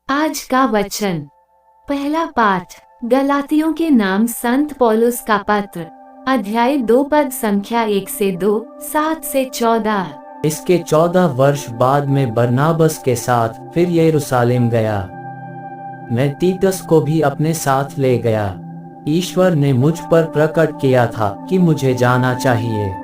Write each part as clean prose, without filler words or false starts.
आज का वचन। पहला पाठ गलातियों के नाम संत पौलुस का पत्र, अध्याय 2 पद संख्या 1 से 2, 7 से 14। इसके 14 वर्ष बाद मैं बरनाबस के साथ फिर यरूशलेम गया। मैं तीतस को भी अपने साथ ले गया। ईश्वर ने मुझ पर प्रकट किया था कि मुझे जाना चाहिए।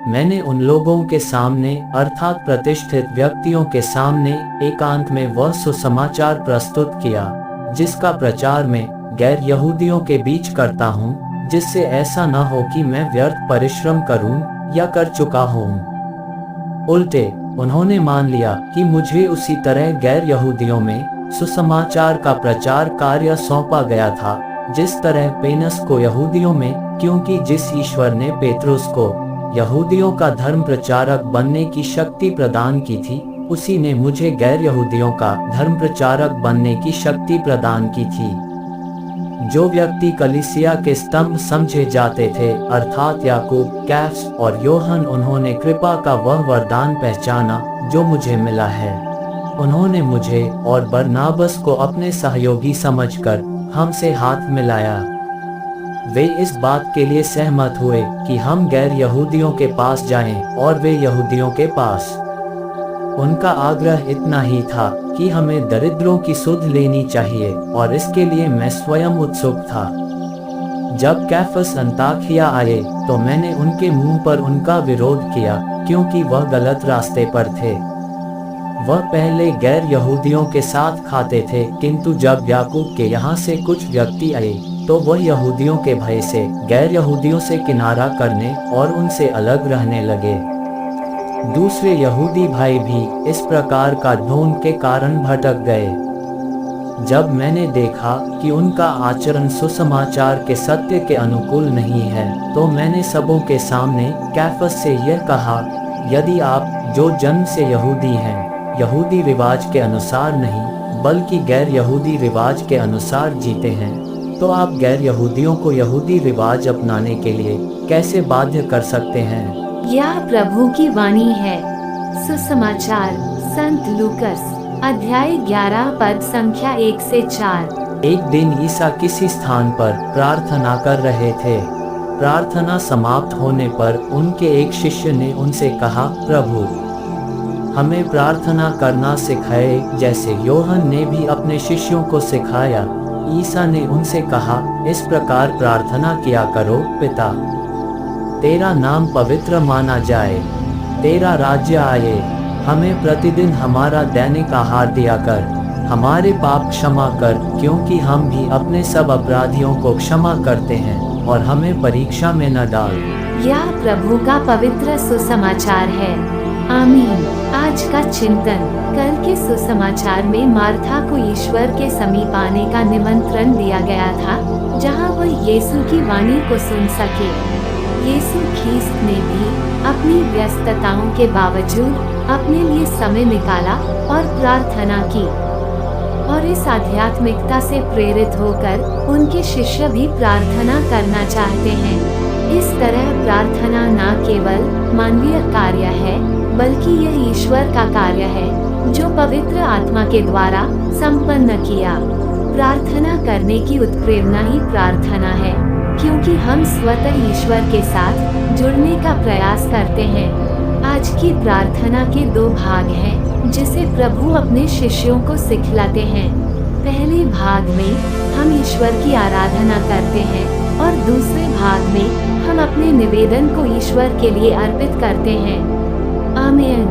मैंने उन लोगों के सामने अर्थात प्रतिष्ठित व्यक्तियों के सामने एकांत में वह सुसमाचार प्रस्तुत किया जिसका प्रचार मैं गैर यहूदियों के बीच करता हूँ, जिससे ऐसा न हो कि मैं व्यर्थ परिश्रम करूँ या कर चुका हूँ। उल्टे उन्होंने मान लिया कि मुझे उसी तरह गैर यहूदियों में सुसमाचार का प्रचार कार्य सौंपा गया था जिस तरह पेनस को यहूदियों में, क्योंकि जिस ईश्वर ने पेत्रुस को यहूदियों का धर्म प्रचारक बनने की शक्ति प्रदान की थी, उसी ने मुझे गैर यहूदियों का धर्म प्रचारक बनने की शक्ति प्रदान की थी। जो व्यक्ति कलीसिया के स्तंभ समझे जाते थे अर्थात याकूब, कैफ और योहन, उन्होंने कृपा का वह वरदान पहचाना जो मुझे मिला है। उन्होंने मुझे और बरनाबस को अपने सहयोगी समझकर हमसे हाथ मिलाया। वे इस बात के लिए सहमत हुए कि हम गैर यहूदियों के पास जाएं और वे यहूदियों के पास। उनका आग्रह इतना ही था कि हमें दरिद्रों की सुध लेनी चाहिए और इसके लिए मैं स्वयं उत्सुक था। जब कैफस अंताकिया आए तो मैंने उनके मुंह पर उनका विरोध किया क्योंकि वह गलत रास्ते पर थे। वह पहले गैर यहूदियों के साथ खाते थे, किंतु जब याकूब के यहाँ से कुछ व्यक्ति आए तो वह यहूदियों के भय से गैर यहूदियों से किनारा करने और उनसे अलग रहने लगे। दूसरे यहूदी भाई भी इस प्रकार का ढोंग के कारण भटक गए। जब मैंने देखा कि उनका आचरण सुसमाचार के सत्य के अनुकूल नहीं है तो मैंने सबों के सामने कैफस से यह कहा, यदि आप जो जन्म से यहूदी हैं, यहूदी रिवाज के अनुसार नहीं बल्कि गैर यहूदी रिवाज के अनुसार जीते हैं, तो आप गैर यहूदियों को यहूदी रिवाज अपनाने के लिए कैसे बाध्य कर सकते हैं? यह प्रभु की वाणी है। सुसमाचार संत लूकस, अध्याय 11 पद संख्या 1 से 4। एक दिन ईसा किसी स्थान पर प्रार्थना कर रहे थे। प्रार्थना समाप्त होने पर उनके एक शिष्य ने उनसे कहा, प्रभु, हमें प्रार्थना करना सिखाए जैसे योहन ने भी अपने शिष्यों को सिखाया। ईसा ने उनसे कहा, इस प्रकार प्रार्थना किया करो, पिता, तेरा नाम पवित्र माना जाए, तेरा राज्य आए, हमें प्रतिदिन हमारा दैनिक आहार दिया कर, हमारे पाप क्षमा कर क्योंकि हम भी अपने सब अपराधियों को क्षमा करते हैं, और हमें परीक्षा में न डाल। यह प्रभु का पवित्र सुसमाचार है। आमीन। आज का चिंतन। कल के सुसमाचार में मार्था को ईश्वर के समीप आने का निमंत्रण दिया गया था जहां वह यीशु की वाणी को सुन सके। यीशु ख्रीस्त ने भी अपनी व्यस्तताओं के बावजूद अपने लिए समय निकाला और प्रार्थना की, और इस आध्यात्मिकता से प्रेरित होकर उनके शिष्य भी प्रार्थना करना चाहते हैं। इस तरह प्रार्थना न केवल मानवीय कार्य है बल्कि यह ईश्वर का कार्य है जो पवित्र आत्मा के द्वारा संपन्न किया। प्रार्थना करने की उत्प्रेरणा ही प्रार्थना है, क्योंकि हम स्वतः ईश्वर के साथ जुड़ने का प्रयास करते हैं। आज की प्रार्थना के 2 भाग हैं जिसे प्रभु अपने शिष्यों को सिखलाते हैं। पहले भाग में हम ईश्वर की आराधना करते हैं और दूसरे भाग में हम अपने निवेदन को ईश्वर के लिए अर्पित करते हैं। आमीन।